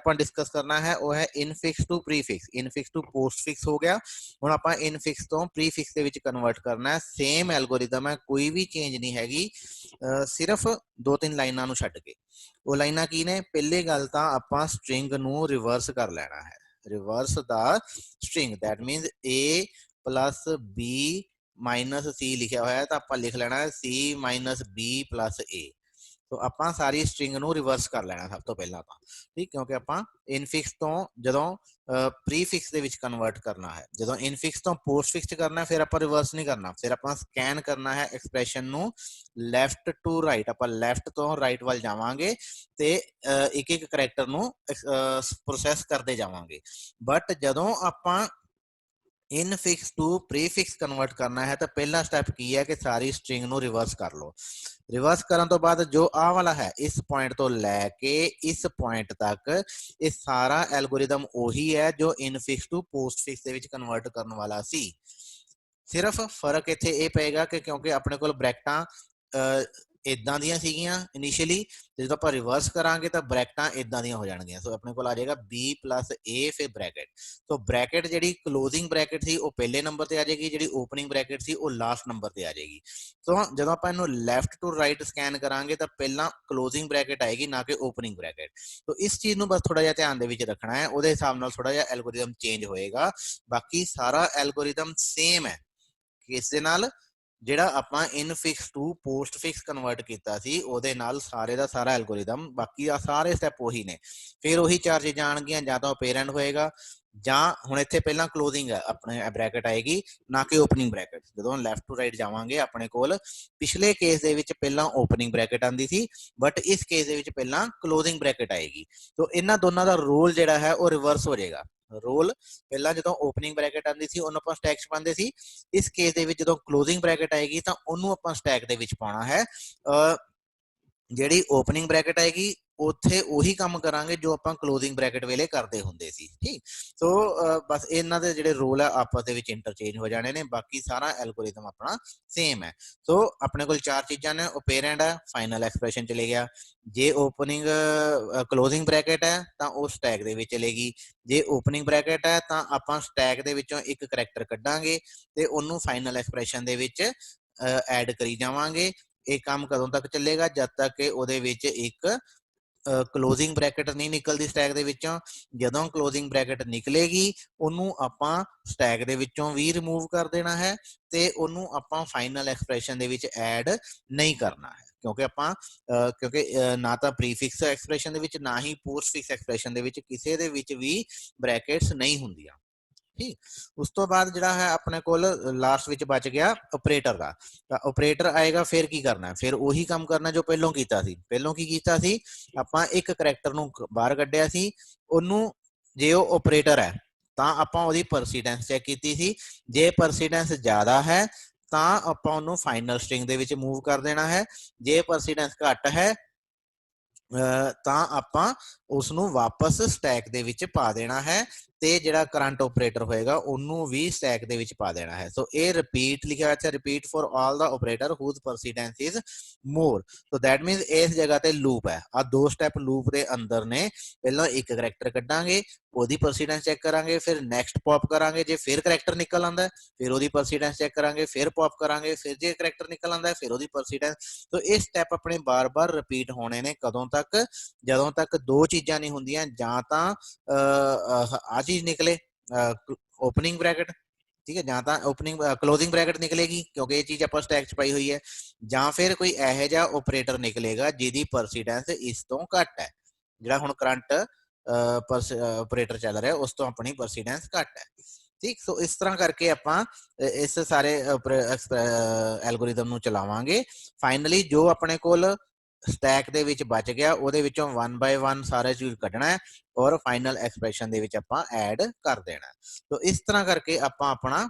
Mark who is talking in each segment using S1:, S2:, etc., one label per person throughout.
S1: ਆਪਾਂ डिस्कस करना है वो है infix to prefix. Infix to postfix हो गया, हुण आपां इनफिक्स तो प्रीफिक्स दे विच कन्वर्ट करना है। सेम एल्गोरिदम है, कोई भी चेंज नहीं हैगी, सिर्फ 2-3 लाइनां नूं छड्ड के। वो लाइनां की ने, पहली गल तां आपां स्ट्रिंग नूं रिवर्स कर लेना है, reverse the string. That means A plus B minus C लिखा हुआ है तो आपां लिख लेना है C minus B plus A. तो आपां सारी स्ट्रिंग नूं रिवर्स कर लेना सब तो पहला तां, ठीक, क्योंकि आपां इनफिक्स तो जदों प्रीफिक्स दे विच कन्वर्ट करना है, जदों इनफिक्स तो पोस्टफिक्स करना है फिर आपां रिवर्स नहीं करना, फिर आपां स्कैन करना है एक्सप्रैशन नूं लैफ्ट टू राइट। आपां लैफ्ट तो राइट वाल जावांगे ते एक एक करैक्टर नूं प्रोसैस करते जावांगे। बट जदों आपां इनफिक्स टू प्रीफिक्स कन्वर्ट करना है तो पहला स्टैप की है कि सारी स्ट्रिंग नूं रिवर्स कर लो। रिवर्स करने तो बाद जो आ वाला है इस पॉइंट तो लैके इस पॉइंट तक ये सारा एल्गोरिदम वही है जो इनफिक्स टू पोस्टफिक्स दे विच कन्वर्ट करने वाला सी। सिर्फ फर्क इत्थे ये पेगा कि क्योंकि अपने कोल ब्रैकटां इदां दियां सीगियां इनिशियली, जो आप रिवर्स करांगे तो ब्रैकटां इदां दियां हो जाएंगियां। सो अपने को आ जाएगा बी प्लस ए फिर ब्रैकेट। तो ब्रैकेट जी क्लोजिंग ब्रैकेट थी वो पहले नंबर पर आ जाएगी, जी ओपनिंग ब्रैकेट थी वो लास्ट नंबर पर आ जाएगी। तो जो आप इनू लैफ्ट टू राइट स्कैन करांगे तो पहला क्लोजिंग ब्रैकेट आएगी ना कि ओपनिंग ब्रैकेट। तो इस चीज़ को बस थोड़ा जिहा ध्यान दे विच रखना है, उहदे हिसाब नाल थोड़ा जिहा एल्गोरिदम चेंज होएगा। बाकी सारा एल्गोरिदम सेम है। किस दे नाल ਜਿਹੜਾ ਆਪਾਂ ਇਨਫਿਕਸ ਟੂ ਪੋਸਟਫਿਕਸ ਕਨਵਰਟ ਕੀਤਾ ਸੀ ਉਹਦੇ ਨਾਲ ਸਾਰੇ ਦਾ ਸਾਰਾ ਐਲਗੋਰਿਦਮ, ਬਾਕੀ ਆ ਸਾਰੇ ਸਟੈਪ ਉਹੀ ਨੇ। ਫਿਰ ਉਹੀ ਚਾਰ ਚੀਜ਼ਾਂ ਆਣਗੀਆਂ, ਜਾਂ ਤਾਂ ਪੇਰੈਂਟ ਹੋਏਗਾ ਜਾਂ ਹੁਣ ਇੱਥੇ ਪਹਿਲਾਂ ਕਲੋਜ਼ਿੰਗ ਹੈ ਆਪਣੇ ਬ੍ਰੈਕਟ ਆਏਗੀ ਨਾ ਕਿ ਓਪਨਿੰਗ ਬ੍ਰੈਕਟ। ਜਦੋਂ ਲੈਫਟ ਟੂ ਰਾਈਟ ਜਾਵਾਂਗੇ ਆਪਣੇ ਕੋਲ ਪਿਛਲੇ ਕੇਸ ਦੇ ਵਿੱਚ ਪਹਿਲਾਂ ਓਪਨਿੰਗ ਬ੍ਰੈਕਟ ਆਂਦੀ ਸੀ, ਬਟ ਇਸ ਕੇਸ ਦੇ ਵਿੱਚ ਪਹਿਲਾਂ ਕਲੋਜ਼ਿੰਗ ਬ੍ਰੈਕਟ ਆਏਗੀ। तो ਇਹਨਾਂ ਦੋਨਾਂ ਦਾ ਰੋਲ ਜਿਹੜਾ ਹੈ ਉਹ ਰਿਵਰਸ ਹੋ ਜਾਏਗਾ। ਰੋਲ ਪਹਿਲਾਂ ਜਦੋਂ ਓਪਨਿੰਗ ਬ੍ਰੈਕਟ ਆਂਦੀ ਸੀ ਉਹਨੂੰ ਆਪਾਂ ਸਟੈਕ 'ਚ ਪਾਉਂਦੇ ਸੀ, ਇਸ ਕੇਸ ਦੇ ਵਿੱਚ ਜਦੋਂ ਕਲੋਜ਼ਿੰਗ ਬ੍ਰੈਕਟ ਆਏਗੀ ਤਾਂ ਉਹਨੂੰ ਆਪਾਂ ਸਟੈਕ ਦੇ ਵਿੱਚ ਪਾਉਣਾ ਹੈ। ਜਿਹੜੀ ਓਪਨਿੰਗ ਬ੍ਰੈਕਟ ਆਏਗੀ ਉੱਥੇ ਉਹੀ ਕੰਮ ਕਰਾਂਗੇ ਜੋ ਆਪਾਂ ਕਲੋਜ਼ਿੰਗ ਬ੍ਰੈਕਟ ਵੇਲੇ ਕਰਦੇ ਹੁੰਦੇ ਸੀ, ਠੀਕ। ਸੋ ਬਸ ਇਹਨਾਂ ਦੇ ਜਿਹੜੇ ਰੋਲ ਆ ਆਪਸ ਦੇ ਵਿੱਚ ਇੰਟਰਚੇਂਜ ਹੋ ਜਾਣੇ ਨੇ, ਬਾਕੀ ਸਾਰਾ ਐਲਗੋਰਿਦਮ ਆਪਣਾ ਸੇਮ ਹੈ। ਸੋ ਆਪਣੇ ਕੋਲ ਚਾਰ ਚੀਜ਼ਾਂ ਨੇ, ਓਪੇਰੈਂਟ ਹੈ ਫਾਈਨਲ ਐਕਸਪ੍ਰੈਸ਼ਨ ਚਲੇ ਗਿਆ, ਜੇ ਓਪਨਿੰਗ ਕਲੋਜ਼ਿੰਗ ਬ੍ਰੈਕਟ ਹੈ ਤਾਂ ਉਹ ਸਟੈਕ ਦੇ ਵਿੱਚ ਚਲੇਗੀ, ਜੇ ਓਪਨਿੰਗ ਬ੍ਰੈਕਟ ਹੈ ਤਾਂ ਆਪਾਂ ਸਟੈਕ ਦੇ ਵਿੱਚੋਂ ਇੱਕ ਕਰੈਕਟਰ ਕੱਢਾਂਗੇ ਤੇ ਉਹਨੂੰ ਫਾਈਨਲ ਐਕਸਪ੍ਰੈਸ਼ਨ ਦੇ ਵਿੱਚ ਐਡ ਕਰੀ ਜਾਵਾਂਗੇ। ਇਹ ਕੰਮ ਕਦੋਂ ਤੱਕ ਚੱਲੇਗਾ, ਜਦ ਤੱਕ ਕਿ ਉਹਦੇ ਵਿੱਚ ਇੱਕ ਕਲੋਜ਼ਿੰਗ ਬ੍ਰੈਕਟ ਨਹੀਂ ਨਿਕਲਦੀ ਸਟੈਕ ਦੇ ਵਿੱਚੋਂ। ਜਦੋਂ ਕਲੋਜ਼ਿੰਗ ਬ੍ਰੈਕਟ ਨਿਕਲੇਗੀ ਉਹਨੂੰ ਆਪਾਂ ਸਟੈਕ ਦੇ ਵਿੱਚੋਂ ਵੀ ਰਿਮੂਵ ਕਰ ਦੇਣਾ ਹੈ ਤੇ ਉਹਨੂੰ ਆਪਾਂ ਫਾਈਨਲ ਐਕਸਪ੍ਰੈਸ਼ਨ ਦੇ ਵਿੱਚ ਐਡ ਨਹੀਂ ਕਰਨਾ ਹੈ, ਕਿਉਂਕਿ ਆਪਾਂ ਕਿਉਂਕਿ ਨਾ ਤਾਂ ਪ੍ਰੀਫਿਕਸ ਐਕਸਪ੍ਰੈਸ਼ਨ ਦੇ ਵਿੱਚ ਨਾ ਹੀ ਪੋਸਟਫਿਕਸ ਐਕਸਪ੍ਰੈਸ਼ਨ ਦੇ ਵਿੱਚ ਕਿਸੇ ਦੇ ਵਿੱਚ ਵੀ ਬ੍ਰੈਕਟਸ ਨਹੀਂ ਹੁੰਦੀਆਂ, ठीक। उस तो बाद जिहड़ा है अपने कोल लास्ट विच बच गया ऑपरेटर का। तो ऑपरेटर आएगा फिर की करना है, फिर वही काम करना जो पहलों कीता सी। पहलों की कीता सी, आपां एक करैक्टर नूं बाहर कढिया सी, ओनू जे वो ऑपरेटर है तां आपां ओहदी परसीडेंस चैक कीती सी, जे परसीडेंस ज़्यादा है तां आपां ओनू फाइनल स्ट्रिंग दे विच मूव कर देना है, जे परसीडेंस घट है ਤਾਂ ਆਪਾਂ ਉਸ ਨੂੰ ਵਾਪਸ ਸਟੈਕ ਦੇ ਵਿੱਚ ਪਾ ਦੇਣਾ ਹੈ ਤੇ ਜਿਹੜਾ ਕਰੰਟ ਆਪਰੇਟਰ ਹੋਏਗਾ ਉਹਨੂੰ ਵੀ ਸਟੈਕ ਦੇ ਵਿੱਚ ਪਾ ਦੇਣਾ ਹੈ। ਸੋ ਇਹ ਰਿਪੀਟ ਲਿਖਿਆ ਹੋਇਆ ਹੈ, repeat for all the operator whose precedence is more. So that means ਇਸ ਜਗ੍ਹਾ ਤੇ ਲੂਪ ਹੈ, ਆ ਦੋ ਸਟੈਪ ਲੂਪ ਦੇ ਅੰਦਰ ਨੇ। ਪਹਿਲਾਂ ਇੱਕ ਕਰੈਕਟਰ ਕੱਢਾਂਗੇ, ਉਹਦੀ ਪ੍ਰੈਸੀਡੈਂਸ ਚੈੱਕ ਕਰਾਂਗੇ, ਫਿਰ ਨੈਕਸਟ ਪॉप ਕਰਾਂਗੇ, ਜੇ ਫਿਰ ਕਰੈਕਟਰ ਨਿਕਲ ਆਂਦਾ ਫਿਰ ਉਹਦੀ ਪ੍ਰੈਸੀਡੈਂਸ ਚੈੱਕ ਕਰਾਂਗੇ, ਫਿਰ ਪॉप ਕਰਾਂਗੇ, ਫਿਰ ਜੇ ਕਰੈਕਟਰ ਨਿਕਲ ਆਂਦਾ ਫਿਰ ਉਹਦੀ ਪ੍ਰੈਸੀਡੈਂਸ। ਸੋ ਇਹ ਸਟੈਪ ਆਪਣੇ ਬਾਰ-ਬਾਰ ਰਿਪੀਟ ਹੋਣੇ ਨੇ, ਕਦੋਂ ਤੱਕ, ਜਦੋਂ ਤੱਕ ਦੋ ਚੀਜ਼ਾਂ ਨਹੀਂ ਹੁੰਦੀਆਂ, ਜਾਂ ਤਾਂ ਆ ਚੀਜ਼ ਨਿਕਲੇ ओपनिंग ब्रैकेट, ठीक है, ਜਾਂ ਤਾਂ ओपनिंग क्लोजिंग ब्रैकेट निकलेगी क्योंकि ये चीज़ ਆਪਾਂ ਸਟੈਕ 'ਚ ਪਾਈ ਹੋਈ ਹੈ, ਜਾਂ ਫਿਰ ਕੋਈ ਇਹੋ ਜਿਹਾ ਆਪਰੇਟਰ ਨਿਕਲੇਗਾ ਜਿਹਦੀ ਪ੍ਰੈਸੀਡੈਂਸ ਇਸ ਤੋਂ ਘੱਟ ਹੈ। ਜਿਹੜਾ ਹੁਣ ਕਰੰਟ ਆਪਰੇਟਰ ਚੱਲ ਰਿਹਾ ਉਸ ਤੋਂ ਆਪਣੀ ਪ੍ਰੈਸੀਡੈਂਸ ਘੱਟ ਹੈ, ਠੀਕ। ਸੋ ਇਸ ਤਰ੍ਹਾਂ ਕਰਕੇ ਆਪਾਂ ਇਸ ਸਾਰੇ ਐਲਗੋਰਿਦਮ ਨੂੰ ਚਲਾਵਾਂਗੇ। ਫਾਈਨਲੀ ਜੋ ਆਪਣੇ ਕੋਲ ਸਟੈਕ ਦੇ ਵਿੱਚ ਬਚ ਗਿਆ ਉਹਦੇ ਵਿੱਚੋਂ 1 ਬਾय 1 ਸਾਰੇ ਚੀਜ਼ ਕੱਢਣਾ ਹੈ ਔਰ ਫਾਈਨਲ ਐਕਸਪ੍ਰੈਸ਼ਨ ਦੇ ਵਿੱਚ ਆਪਾਂ ਐਡ ਕਰ ਦੇਣਾ। तो इस तरह करके ਆਪਾਂ ਆਪਣਾ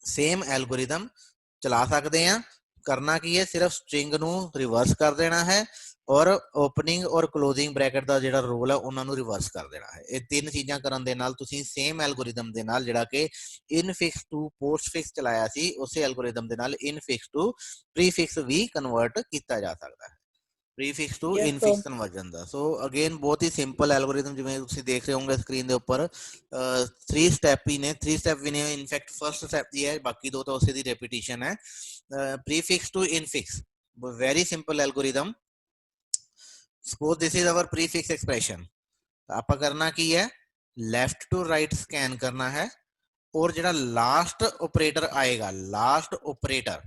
S1: सेम एल्गोरिदम चला सकते हैं। करना की है, सिर्फ स्ट्रिंग नू रिवर्स कर देना है और ओपनिंग और क्लोजिंग ब्रैकेट का जिहड़ा रोल है उन्होंने रिवर्स कर देना है। ये तीन चीज़ां करन दे नाल तुसीं सेम एल्गोरिदम दे नाल जिहड़ा कि इनफिक्स टू पोस्टफिक्स चलाया सी उस एल्गोरिदम दे नाल इनफिक्स टू प्रीफिक्स भी कन्वर्ट किया जा सकता है। Prefix to
S2: Yes, sir.
S1: Infix conversion ਦਾ। ਸੋ ਅਗੇਨ ਬਹੁਤ ਹੀ ਸਿੰਪਲ ਐਲਗੋਰਿਥਮ, ਜਿਵੇਂ ਤੁਸੀਂ ਦੇਖ ਰਹੇ ਹੋਗੇ ਸਕਰੀਨ ਦੇ ਉੱਪਰ 3 ਸਟੈਪ ਹੀ ਨੇ, 3 ਸਟੈਪ ਵੀ ਨੇ ਇਨਫੈਕਟ। ਫਰਸਟ ਸਟੈਪ ਹੀ ਹੈ, ਬਾਕੀ ਦੋ ਤਾਂ ਉਸੇ ਦੀ ਰੈਪੀਟੀਸ਼ਨ ਹੈ। Prefix to ਇਨਫਿਕਸ, very simple algorithm. Suppose this is our prefix expression, ਆਪਾਂ ਕਰਨਾ ਕੀ ਹੈ, ਲੈਫਟ ਟੂ ਰਾਈਟ ਸਕੈਨ ਕਰਨਾ ਹੈ, और ਜਿਹੜਾ ਲਾਸਟ ਆਪਰੇਟਰ ਆਏਗਾ, last operator,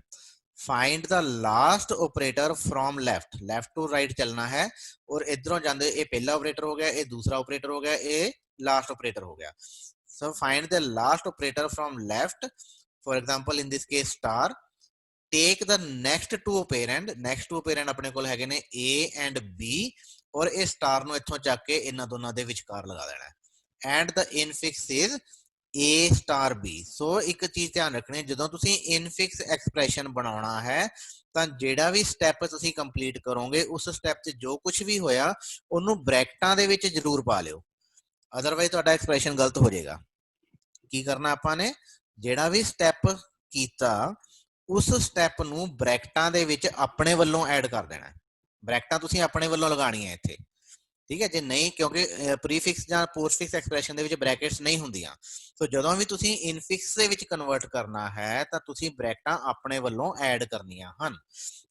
S1: find the last operator from left, left to right चलना है, और इधरों जाते ये पहला ऑपरेटर हो गया, ये दूसरा ऑपरेटर हो गया, ये लास्ट ऑपरेटर हो गया। So find the last operator from left, for example in this case star, take the next two operand, next two operand अपने कोल हैगे ने ए एंड बी, और इस स्टार ਨੂੰ ਇੱਥੋਂ ਚੱਕ ਕੇ ਇਹਨਾਂ ਦੋਨਾਂ ਦੇ ਵਿਚਕਾਰ ਲਗਾ ਦੇਣਾ ਹੈ। And the infix is A star B। So ਇੱਕ ਚੀਜ਼ ਧਿਆਨ ਰੱਖਣੀ, ਜਦੋਂ ਤੁਸੀਂ ਇਨਫਿਕਸ ਐਕਸਪ੍ਰੈਸ਼ਨ ਬਣਾਉਣਾ ਹੈ ਤਾਂ ਜਿਹੜਾ ਵੀ ਸਟੈਪ ਤੁਸੀਂ ਕੰਪਲੀਟ ਕਰੋਗੇ, ਉਸ ਸਟੈਪ 'ਚ ਜੋ ਕੁਝ ਵੀ ਹੋਇਆ ਉਹਨੂੰ ਬ੍ਰੈਕਟਾਂ ਦੇ ਵਿੱਚ ਜ਼ਰੂਰ ਪਾ ਲਿਓ, ਅਦਰਵਾਈਜ਼ ਤੁਹਾਡਾ ਐਕਸਪ੍ਰੈਸ਼ਨ ਗਲਤ ਹੋ ਜਾਏਗਾ। ਕੀ ਕਰਨਾ ਆਪਾਂ ਨੇ, ਜਿਹੜਾ ਵੀ ਸਟੈਪ ਕੀਤਾ ਉਸ ਸਟੈਪ ਨੂੰ ਬ੍ਰੈਕਟਾਂ ਦੇ ਵਿੱਚ ਆਪਣੇ ਵੱਲੋਂ ਐਡ ਕਰ ਦੇਣਾ। ਬ੍ਰੈਕਟਾਂ ਤੁਸੀਂ ਆਪਣੇ ਵੱਲੋਂ ਲਗਾਣੀਆਂ ਇੱਥੇ, ਠੀਕ ਹੈ। ਜੇ ਨਹੀਂ, ਕਿਉਂਕਿ ਪ੍ਰੀਫਿਕਸ ਜਾਂ ਪੋਸਟਫਿਕਸ ਐਕਸਪ੍ਰੈਸ਼ਨ ਦੇ ਵਿੱਚ ਬ੍ਰੈਕਟਸ ਨਹੀਂ ਹੁੰਦੀਆਂ, ਸੋ ਜਦੋਂ ਵੀ ਤੁਸੀਂ ਇਨਫਿਕਸ ਦੇ ਵਿੱਚ ਕਨਵਰਟ ਕਰਨਾ ਹੈ ਤਾਂ ਤੁਸੀਂ ਬ੍ਰੈਕਟਾਂ ਆਪਣੇ ਵੱਲੋਂ ਐਡ ਕਰਨੀਆਂ ਹਨ।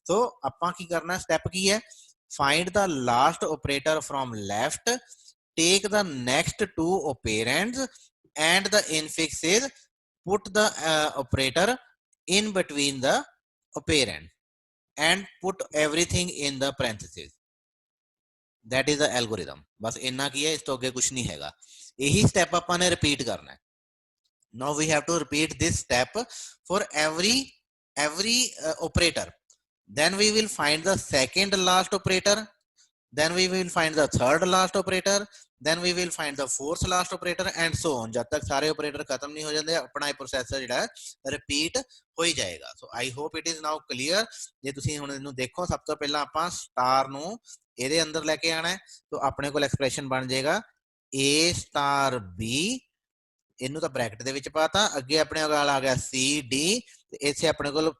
S1: ਸੋ ਆਪਾਂ ਕੀ ਕਰਨਾ, ਸਟੈਪ ਕੀ ਹੈ, find the last operator from left, take the next two operands, and the infix is put the operator in between the operand and put everything in the parentheses, that is the algorithm। बस इन्ना की है, इस तो आगे कुछ नहीं हैगा, यही स्टेप अपन ने रिपीट करना है। now we have to repeat this step for every operator, then we will find the second last operator, then we will find the third last operator, then we will find the fourth last operator and so on, जब तक सारे operator खत्म नहीं हो जाते अपना process ਜਿਹੜਾ repeat ਹੋ ਹੀ ਜਾਏਗਾ। So I hope it is now clear. ਜੇ ਤੁਸੀਂ ਹੁਣ ਇਹਨੂੰ ਦੇਖੋ, ਸਭ ਤੋਂ ਪਹਿਲਾਂ ਆਪਾਂ ਸਟਾਰ ਨੂੰ ਇਹਦੇ ਅੰਦਰ ਲੈ ਕੇ ਆਣਾ ਹੈ, ਤਾਂ ਆਪਣੇ ਕੋਲ ਐਕਸਪ੍ਰੈਸ਼ਨ ਬਣ ਜਾਏਗਾ A star B, ਇਹਨੂੰ ਤਾਂ ਬ੍ਰੈਕਟ ਦੇ ਵਿੱਚ ਪਾਤਾ, ਅੱਗੇ ਆਪਣੇ ਕੋਲ ਆ ਗਿਆ C D, ਤੇ ਇੱਥੇ ਆਪਣੇ ਕੋਲ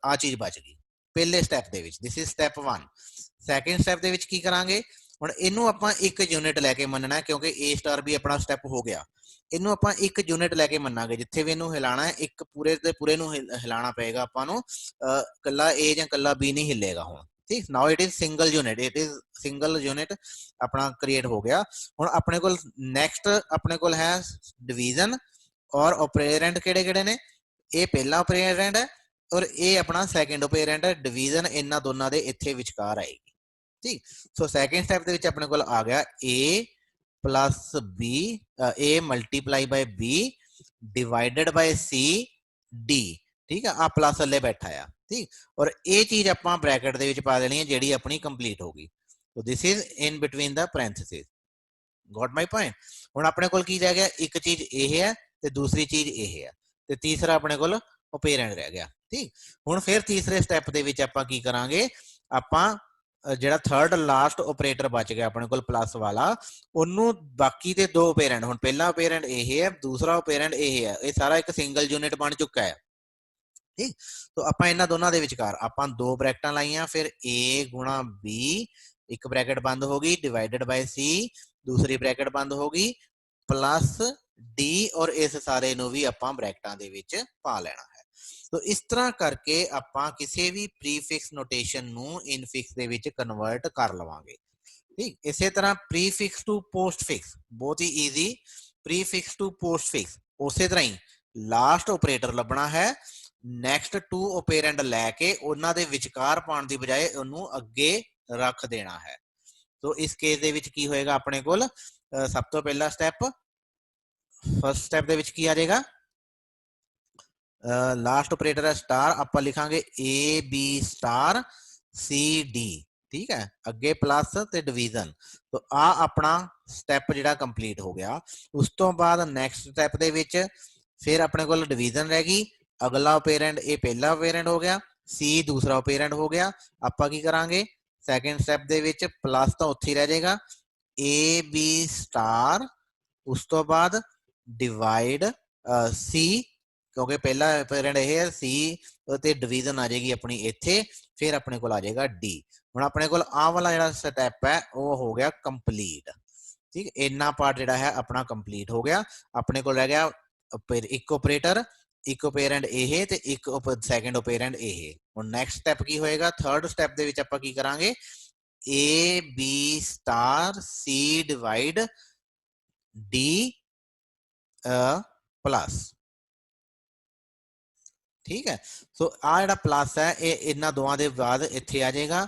S1: ਆ ਚੀਜ਼ ਬਚ ਗਈ ਪਹਿਲੇ ਸਟੈਪ ਦੇ ਵਿੱਚ। This is step 1। Second step ਦੇ ਵਿੱਚ ਕੀ ਕਰਾਂਗੇ, ਹੁਣ ਇਹਨੂੰ ਆਪਾਂ ਇੱਕ ਯੂਨਿਟ ਲੈ ਕੇ ਮੰਨਣਾ, ਕਿਉਂਕਿ A ਸਟਾਰ ਵੀ ਆਪਣਾ ਸਟੈਪ ਹੋ ਗਿਆ, ਇਹਨੂੰ ਆਪਾਂ ਇੱਕ ਯੂਨਿਟ ਲੈ ਕੇ ਮੰਨਾਂਗੇ, ਜਿੱਥੇ ਵੀ ਇਹਨੂੰ ਹਿਲਾਣਾ ਹੈ ਇੱਕ ਪੂਰੇ ਦੇ ਪੂਰੇ ਨੂੰ ਹਿਲਾਣਾ ਪਏਗਾ ਆਪਾਂ ਨੂੰ, ਕੱਲਾ A ਜਾਂ ਕੱਲਾ B ਨਹੀਂ ਹਿੱਲੇਗਾ ਹੁਣ, ਠੀਕ। ਨਾਓ it is single unit, it is single unit ਆਪਣਾ ਕ੍ਰੀਏਟ ਹੋ ਗਿਆ। ਹੁਣ ਆਪਣੇ ਕੋਲ ਨੈਕਸਟ ਆਪਣੇ ਕੋਲ ਹੈ ਡਿਵੀਜ਼ਨ, ਔਰ ਆਪਰੈਂਡ ਕਿਹੜੇ ਕਿਹੜੇ ਨੇ, ਇਹ ਪਹਿਲਾ ਆਪਰੈਂਡ ਹੈ ਔਰ ਇਹ ਆਪਣਾ ਸੈਕੰਡ ਆਪਰੈਂਡ ਹੈ। ਡਿਵੀਜ਼ਨ ਇਹਨਾਂ ਦੋਨਾਂ ਦੇ ਇੱਥੇ ਵਿਚਕਾਰ ਆਏਗੀ, ਠੀਕ। ਸੋ ਸੈਕੰਡ ਸਟੈਪ ਦੇ ਵਿੱਚ ਆਪਣੇ ਕੋਲ ਆ ਗਿਆ A plus B, A multiply by B divided by C D, ठीक है। आ प्लस अल्ले बैठा है, ठीक। और ये चीज आप ब्रैकेट दे विच पा देनी है जिहड़ी अपनी कंप्लीट होगी। तो this is in between the parenthesis, got my point. हुण अपने कोल की रह गया, एक चीज ये है ते दूसरी चीज ये है, ते तीसरा अपने कोल ऑपरेंड रह गया, ठीक। हुण फिर तीसरे स्टैप दे विच आपां की करांगे, आपां ਜਿਹੜਾ ਥਰਡ ਲਾਸਟ ਆਪਰੇਟਰ ਬਚ ਗਿਆ ਆਪਣੇ ਕੋਲ ਪਲੱਸ ਵਾਲਾ, ਉਹਨੂੰ ਬਾਕੀ ਦੇ ਦੋ ਆਪਰੈਂਡ, ਹੁਣ ਪਹਿਲਾ ਆਪਰੈਂਡ ਇਹ ਹੈ, ਦੂਸਰਾ ਆਪਰੈਂਡ ਇਹ ਹੈ, ਇਹ ਸਾਰਾ ਇੱਕ ਸਿੰਗਲ ਯੂਨਿਟ ਬਣ ਚੁੱਕਾ ਹੈ, ਠੀਕ। तो ਆਪਾਂ ਇਹਨਾਂ ਦੋਨਾਂ ਦੇ ਵਿਚਕਾਰ ਆਪਾਂ ਦੋ ਬ੍ਰੈਕਟਾਂ ਲਾਈਆਂ, ਫਿਰ A ਗੁਣਾ B, ਇੱਕ ਬ੍ਰੈਕਟ ਬੰਦ ਹੋ ਗਈ, ਡਿਵਾਈਡਡ ਬਾय C, ਦੂਸਰੀ ਬ੍ਰੈਕਟ ਬੰਦ ਹੋ ਗਈ, ਪਲੱਸ D, ਔਰ ਇਸ ਸਾਰੇ ਨੂੰ ਵੀ ਆਪਾਂ ਬ੍ਰੈਕਟਾਂ ਦੇ ਵਿੱਚ ਪਾ ਲੈਣਾ ਹੈ। तो इस तरह करके ਆਪਾਂ ਕਿਸੇ ਵੀ ਪ੍ਰੀਫਿਕਸ ਨੋਟੇਸ਼ਨ ਨੂੰ ਇਨਫਿਕਸ ਦੇ ਵਿੱਚ ਕਨਵਰਟ ਕਰ ਲਵਾਂਗੇ, ਠੀਕ। ਇਸੇ ਤਰ੍ਹਾਂ ਪ੍ਰੀਫਿਕਸ ਟੂ ਪੋਸਟਫਿਕਸ, ਬਹੁਤ ਹੀ ਈਜ਼ੀ। ਪ੍ਰੀਫਿਕਸ ਟੂ ਪੋਸਟਫਿਕਸ ਉਸੇ ਤਰ੍ਹਾਂ ਹੀ ਲਾਸਟ ਆਪਰੇਟਰ ਲੱਭਣਾ ਹੈ, ਨੈਕਸਟ ਟੂ ਆਪਰੈਂਡ ਲੈ ਕੇ ਉਹਨਾਂ ਦੇ ਵਿਚਕਾਰ ਪਾਉਣ ਦੀ ਬਜਾਏ ਉਹਨੂੰ ਅੱਗੇ ਰੱਖ ਦੇਣਾ ਹੈ। तो इस केस ਦੇ ਵਿੱਚ ਕੀ ਹੋਏਗਾ, ਆਪਣੇ ਕੋਲ ਸਭ ਤੋਂ ਪਹਿਲਾ ਸਟੈਪ, ਫਸਟ ਸਟੈਪ ਦੇ ਵਿੱਚ ਕੀ ਆ ਜਾਏਗਾ, लास्ट ऑपरेटर है स्टार, आप लिखांगे A B star C D, ठीक है। अगे प्लस ते डिवीजन, तो आ अपना स्टेप जिहड़ा कंप्लीट हो गया। उस तो बाद नैक्सट स्टेप दे विच फिर अपने कोल डिवीजन रह गई, अगला ऑपरेंड ये पहला ऑपरेंड हो गया, C दूसरा ऑपरेंड हो गया। आप की करांगे, सैकेंड स्टेप दे विच प्लस तो उत्थे रह जाएगा A B स्टार, उस तो बाद डिवाइड C, क्योंकि पहला ऑपरेंड ये है C ਤੇ ਡਿਵੀਜ਼ਨ ਆ ਜਾएगी अपनी इत्थे, फिर अपने को आ जाएगा डी। हुण अपने को आ वाला जिहड़ा स्टैप है वो हो गया कंप्लीट। ठीक, इन्ना पार्ट जिहड़ा है अपना कंप्लीट हो गया। अपने को रह गया एक ऑपरेटर, एक ऑपेरेंट ਇਹ ਤੇ ਇੱਕ ਸੈਕੰਡ ऑपेरेंट ਇਹ। ਹੁਣ ਨੈਕਸਟ ਸਟੈਪ ਕੀ ਹੋਏਗਾ, ਥਰਡ ਸਟੈਪ ਦੇ ਵਿੱਚ ਆਪਾਂ ਕੀ ਕਰਾਂਗੇ, A B star C divide D plus. ठीक है, सो आ जिहड़ा प्लस है ये इन्हां दोवां दे बाद इत्थे आ जाएगा।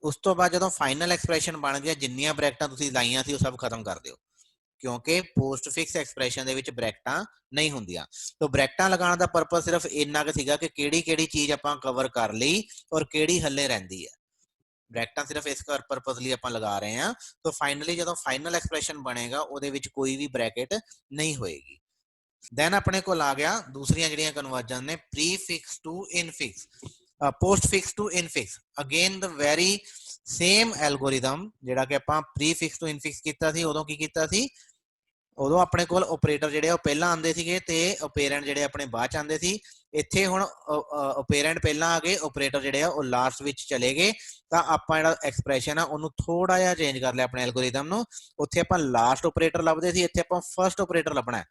S1: उस तो बाद जदों फाइनल एक्सप्रैशन बन गया, जिन्नियां ब्रैकेटां तुसीं लाइयां सी वो सब खत्म कर दिओ, क्योंकि पोस्ट फिक्स एक्सप्रैशन दे विच ब्रैकेटां नहीं हुंदियां। तो ब्रैकेटां लगाउण दा पर्पस सिर्फ इन्ना क सीगा कि किहड़ी चीज़ आपां कवर कर लई और किहड़ी हल्ले रहिंदी है। ब्रैकेटां सिर्फ इस पर्पस लिए आपां लगा रहे हैं। तो फाइनली जदों फाइनल एक्सप्रैशन बनेगा उहदे विच कोई भी ब्रैकेट नहीं होएगी। दैन अपने को आ गया दूसरियां जिहड़ियां कन्वर्जन ने, prefix to infix, postfix to infix. Again the very same algorithm जिहड़ा कि आपां प्री फिक्स टू इनफिक्स कीता सी, उदों की कीता सी, उदों अपने कोल ऑपरेटर जिहड़े वो पहला आंदे सीगे ते ऑपेरेंट जिहड़े अपने बाद च आंदे सी। इत्थे हुण ऑपेरेंट पहला आ गए, ऑपरेटर जिहड़े आ वो लास्ट विच चले गए। तां आपां जिहड़ा एक्सप्रैशन आ उहनूं थोड़ा जिहा चेंज कर लिया अपने एल्गोरिदम नूं। उत्थे आपां लास्ट ऑपरेटर लभदे सी, इत्थे आपां फर्स्ट ऑपरेटर लभना है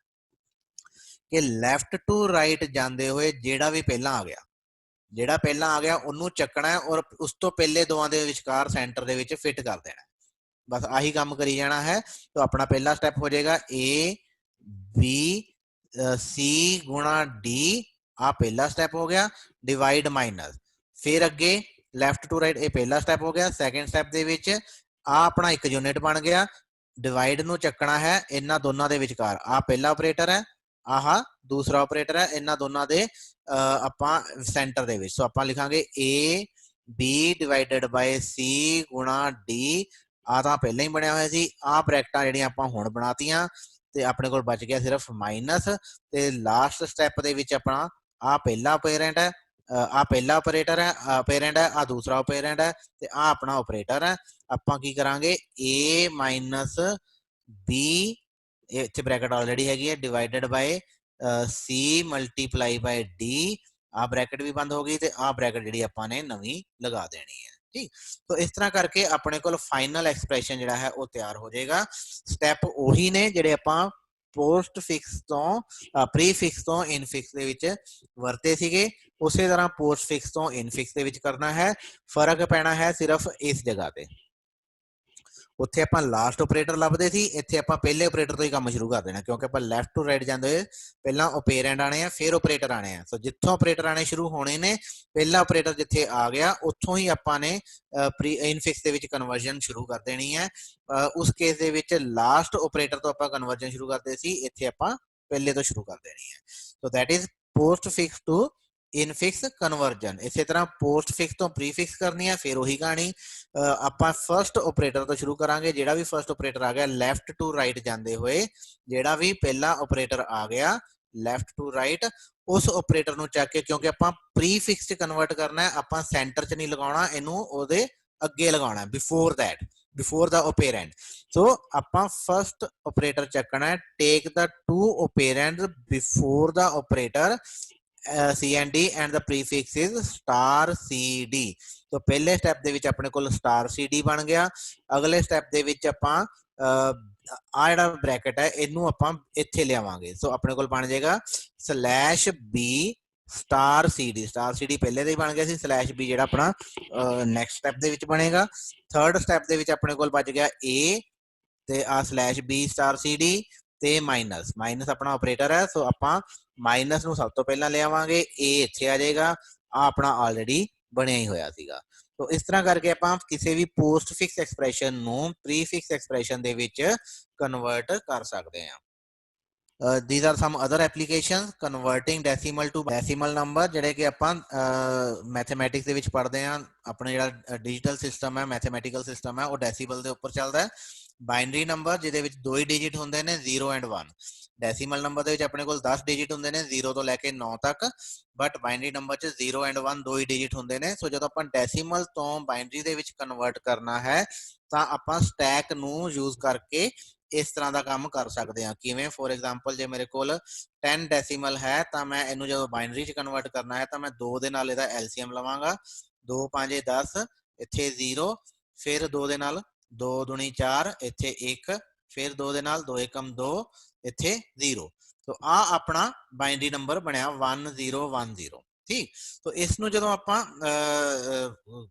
S1: कि लैफ्ट टू राइट जाते हुए जेड़ा भी पहला आ गया, जेड़ा पहला आ गया उन्नू चकना है और उस तो पहले दोवां दे विचकार सेंटर दे विच फिट कर देना है। बस आही काम करी जाना है। तो अपना पहला स्टेप हो जाएगा ए बी सी गुणा डी, आ पहला स्टेप हो गया, डिवाइड माइनस। फिर अगे लैफ्ट टू राइट, ये पहला स्टेप हो गया। सैकेंड स्टेप दे विच आ अपना एक यूनिट बन गया, डिवाइड नू चकना है इन्हां दोनों दे विचकार। आ पहला ऑपरेटर है, आह दूसरा ऑपरेटर है, इन्हां दोनों दे आपां सेंटर दे विच। सो आपां लिखांगे ए बी डिवाइडेड बाय सी गुणा डी। आ तां पहले ही बनया होया सी, आ ब्रैकेटां जिहड़ियां आपां हुण बनातीआं ते अपने कोल बच गया सिर्फ माइनस। ते लास्ट स्टैप दे विच अपना आ पहला ऑपरेंट है, आ पहला ऑपरेटर है, ऑपरेंट है, आ दूसरा ऑपरेंट है ते आ अपना ऑपरेटर है। आपां की करांगे ए माइनस बी, इत्थे ब्रैकेट ऑलरेडी हैगी है, divided by C multiply by D. आ ब्रैकेट भी बंद हो गई ते आ ब्रैकेट जिहड़ी आपां ने नवीं लगा देनी है। ठीक, तो इस तरह करके अपने को फाइनल एक्सप्रैशन जिहड़ा है वो तैयार हो जाएगा। स्टैप ਉਹੀ ने जिहड़े आपां पोस्ट फिक्स तो प्री फिक्स तो इन फिक्स दे विच वरते सीगे, उसे तरह पोस्ट फिक्स तो इन फिक्स दे विच करना है। फर्क पैना है सिर्फ इस जगह पे, उत्थे आपां लास्ट ऑपरेटर लभदे सी, इत्थे आपां पहले ऑपरेटर तो ही काम शुरू कर देना, क्योंकि आपां लैफ्ट टू राइट जांदे होए पहला ऑपेरेंट आने हैं फिर ऑपरेटर आने हैं। सो जिथों ऑपरेटर आने शुरू होने ने, पहला ऑपरेटर जिथे आ गया उत्थों ही आपां ने प्री इनफिक्स दे विच कन्वर्जन शुरू कर देनी है। उस केस दे विच लास्ट ऑपरेटर तो आपां कन्वर्जन शुरू करदे सी, इत्थे आपां पहले तो शुरू कर देनी है। So that is postfix to infix conversion. इस तरह पोस्ट फिक्स तो प्री फिक्स करनी है, फिर वही कहानी आपां फर्स्ट ऑपरेटर तो शुरू करांगे। जेड़ा भी फर्स्ट ऑपरेटर आ गया लैफ्ट टू राइट जांदे हुए, जेड़ा भी पहला ऑपरेटर आ गया लैफ्ट टू राइट, उस ऑपरेटर नूं चक के, क्योंकि आपां प्री फिक्स च कन्वर्ट करना है, आपां सेंटर च नहीं लगाउणा, इनू ओदे अगे लगाउणा है, before that, before the operand. So आपां फर्स्ट ऑपरेटर चकना है, take the two operand before the operator C and D and the prefix is star C D. तो पहले स्टैप दे विच अपने कोल स्टार सी डी बन गया। अगले स्टैप दे विच आपां आ जिहड़ा ब्रैकेट है इनू आपां इत्थे लियावांगे। सो अपने कोल बन जाएगा slash B star C D. Star C D पहले दे ही बन गया सी, स्लैश बी जिहड़ा अपना नैक्सट स्टैप दे विच बनेगा। थर्ड स्टैप दे विच अपने कोल बच गया ए ते A slash B star C D ते माइनस, माइनस अपना ऑपरेटर है। सो आपां माइनस नूं सब तो पहला ले आवांगे, ए इत्थे आ जाएगा, आ अपना ऑलरेडी बनिया ही होया सीगा। तो इस तरह करके आपां किसी भी पोस्ट फिक्स एक्सप्रैशन नूं प्री फिक्स एक्सप्रैशन दे विच कन्वर्ट कर सकते हैं। these are some other applications converting decimal to decimal number ਜਿਹੜੇ ਕਿ ਆਪਾਂ ਮੈਥਮੈਟਿਕਸ ਦੇ ਵਿੱਚ ਪੜ੍ਹਦੇ ਹਾਂ। ਆਪਣਾ ਜਿਹੜਾ ਡਿਜੀਟਲ ਸਿਸਟਮ ਹੈ, ਮੈਥਮੈਟੀਕਲ ਸਿਸਟਮ ਹੈ, ਉਹ ਡੈਸੀਮਲ ਦੇ ਉੱਪਰ ਚੱਲਦਾ ਹੈ। ਬਾਈਨਰੀ ਨੰਬਰ ਜਿਹਦੇ ਵਿੱਚ ਦੋ ਹੀ ਡਿਜਿਟ ਹੁੰਦੇ ਨੇ 0 ਐਂਡ 1। ਡੈਸੀਮਲ ਨੰਬਰ ਦੇ ਵਿੱਚ ਆਪਣੇ ਕੋਲ 10 ਡਿਜਿਟ ਹੁੰਦੇ ਨੇ 0 ਤੋਂ ਲੈ ਕੇ 9 ਤੱਕ, ਬਟ ਬਾਈਨਰੀ ਨੰਬਰ 'ਚ 0 ਐਂਡ 1 ਦੋ ਹੀ ਡਿਜਿਟ ਹੁੰਦੇ ਨੇ। ਸੋ ਜਦੋਂ ਆਪਾਂ ਡੈਸੀਮਲ ਤੋਂ ਬਾਈਨਰੀ ਦੇ ਵਿੱਚ ਕਨਵਰਟ ਕਰਨਾ ਹੈ ਤਾਂ ਆਪਾਂ ਸਟੈਕ ਨੂੰ ਯੂਜ਼ ਕਰਕੇ इस तरह का काम कर सकते हैं। किवें फॉर एग्जांपल जे मेरे कोल 10 डेसिमल है तो मैं इनू जो बाइनरी च कन्वर्ट करना है तो मैं 2 दे नाल इहदा एलसीएम लवांगा। 2 5 10 इत्थे 0 फिर 2 दे नाल 2 दूनी 4 इत्थे 1 फिर 2 दे नाल 2 एकम 2 इत्थे 0। तो आ अपना बाइनरी नंबर बनया 1010। ठीक। तो इसनू जो आपां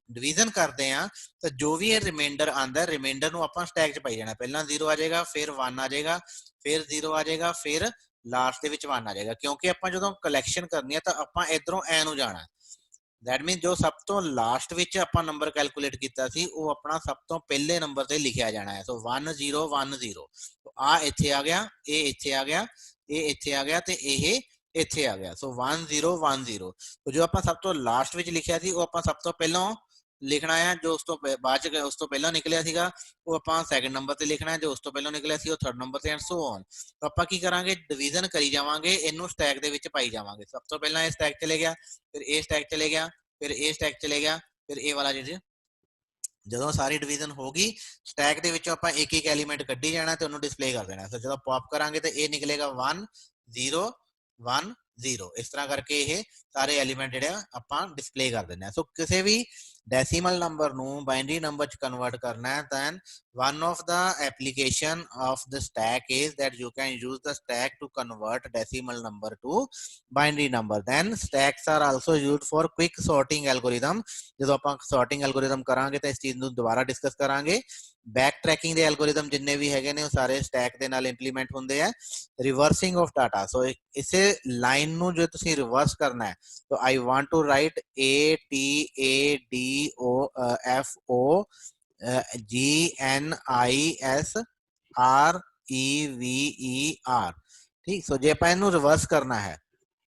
S1: डिवीजन करते हैं तो जो भी ये रिमाइंडर आंदा रिमाइंडर नू आपां स्टैक च पाई जाना। पहला 0 आ जाएगा फिर 1 आ जाएगा फिर 0 आ जाएगा फिर लास्ट दे विच 1 आ जाएगा। क्योंकि आपां जदों कलैक्शन करनी है तो आपां इधरों ए नू जाना। दैट मीन जो सब तो लास्ट विच आपां नंबर कैलकुलेट कीता सी वो अपना सब तो पहले नंबर ते लिखिया जाना है। सो 1010। तो आ इत्थे आ गया, ये इत्थे आ गया, ये इत्थे आ गया ते ये इत्थे आ गया। सो 1010। तो जो आपां सब तो लास्ट विच लिखिया सी वो आपां सब तो पहलों लिखना है, जो उस तो बाद च उस तो पहला निकलिया सीगा वो आपां सैकंड नंबर ते लिखना है, जो उस तो पहलों निकलिया सी वो थर्ड नंबर ते, एंड सो ऑन। तो आपां की करांगे, डिवीजन करी जावांगे, इनू स्टैक दे विच पाई जावांगे। सब तो पहला ये स्टैक चले गया, फिर ए स्टैक चले गया, फिर ए स्टैक चले गया, फिर ए वाला जी ਜਦੋਂ ਸਾਰੀ ਡਿਵੀਜ਼ਨ ਹੋ ਗਈ ਸਟੈਕ ਦੇ ਵਿੱਚੋਂ ਆਪਾਂ ਇੱਕ ਇੱਕ ਐਲੀਮੈਂਟ ਕੱਢੀ ਜਾਣਾ ਤੇ ਉਹਨੂੰ ਡਿਸਪਲੇ ਕਰ ਦੇਣਾ। ਸੋ ਜਦੋਂ ਪੌਪ ਕਰਾਂਗੇ ਤੇ ਇਹ ਨਿਕਲੇਗਾ 1 0 1 0। ਇਸ ਤਰ੍ਹਾਂ ਕਰਕੇ ਇਹ ਸਾਰੇ ਐਲੀਮੈਂਟ ਜਿਹੜੇ ਆਪਾਂ ਡਿਸਪਲੇ ਕਰ ਦਿੰਦੇ ਆ। ਸੋ ਕਿਸੇ ਵੀ ਡੈਸੀਮਲ ਨੰਬਰ ਨੂੰ ਬਾਈਨਰੀ ਨੰਬਰ ਚ ਕਨਵਰਟ ਕਰਨਾ ਹੈ ਤਾਂ one of the application of the stack is that you can use the stack to convert decimal number to binary number. Then stacks are also used for quick sorting algorithm। ਜਦੋਂ ਆਪਾਂ sorting algorithm ਕਰਾਂਗੇ ਤਾਂ ਇਸ ਚੀਜ਼ ਨੂੰ ਦੁਬਾਰਾ discuss ਕਰਾਂਗੇ। Back tracking ਦੇ ਐਲਗੋਰਿਦਮ ਜਿੰਨੇ ਵੀ ਹੈਗੇ ਨੇ ਉਹ ਸਾਰੇ ਸਟੈਕ ਦੇ ਨਾਲ ਇੰਪਲੀਮੈਂਟ ਹੁੰਦੇ ਆ। ਰਿਵਰਸਿੰਗ ਆਫ ਡਾਟਾ, ਸੋ ਇਸੇ ਲਾਈਨ ਨੂੰ ਜੇ ਤੁਸੀਂ ਰਿਵਰਸ ਕਰਨਾ ਹੈ ਤਾਂ I want to write ATADOFO GNISREVER। ਠੀਕ। ਸੋ ਜੇ ਆਪਾਂ ਇਹਨੂੰ ਰਿਵਰਸ ਕਰਨਾ ਹੈ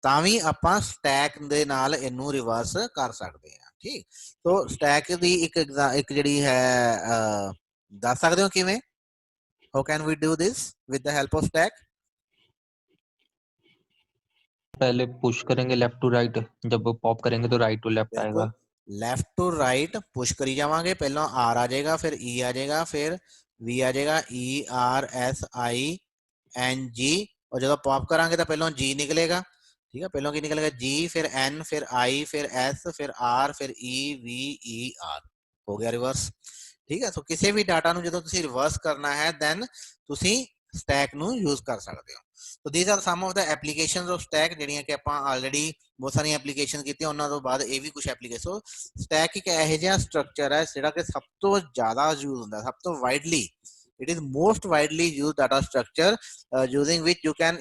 S1: ਤਾਂ ਵੀ ਆਪਾਂ ਸਟੈਕ ਦੇ ਨਾਲ ਇਹਨੂੰ ਰਿਵਰਸ ਕਰ ਸਕਦੇ ਹਾਂ। ਠੀਕ। ਸੋ ਸਟੈਕ ਦੀ ਇੱਕ ਜਿਹੜੀ ਹੈ ਦੱਸ ਸਕਦੇ ਹੋ ਕਿਵੇਂ, how can we do this with the help of stack?
S2: पहले पुश करेंगे लेफ्ट टू राइट, जब पॉप करेंगे तो राइट टू लेफ्ट आएगा।
S1: लेफ्ट टू राइट पुश करी जावांगे, पहला आर आ जाएगा, फिर ई आ जाएगा, फिर वी आ जाएगा, ERSING। और जब पॉप करांगे तो पहला जी निकलेगा। ठीक है, पहला की निकलेगा जी, फिर एन, फिर आई, फिर एस, फिर आर, फिर EVER। हो गया रिवर्स। ठीक है। सो किसी भी डाटा ਨੂੰ ਜਦੋਂ ਤੁਸੀਂ ਰਿਵਰਸ ਕਰਨਾ ਹੈ ਦੈਨ ਤੁਸੀਂ ਸਟੈਕ ਨੂੰ ਯੂਜ਼ ਕਰ ਸਕਦੇ ਹੋ। So these are some of the applications of stack ਜਿਹੜੀਆਂ ਕਿ ਆਪਾਂ ਆਲਰੇਡੀ ਬਹੁਤ ਸਾਰੀਆਂ ਐਪਲੀਕੇਸ਼ਨ ਕੀਤੀਆਂ, ਉਹਨਾਂ ਤੋਂ ਬਾਅਦ ਇਹ ਵੀ ਕੁਝ ਐਪਲੀਕੇਸ਼ਨ। ਸੋ ਸਟੈਕ ਇੱਕ ਇਹੋ ਜਿਹਾ ਸਟਰਕਚਰ ਹੈ ਜਿਹੜਾ ਕਿ ਸਭ ਤੋਂ ਜ਼ਿਆਦਾ ਯੂਜ਼ ਹੁੰਦਾ, ਸਭ ਤੋਂ widely, it is most widely used data structure using which you can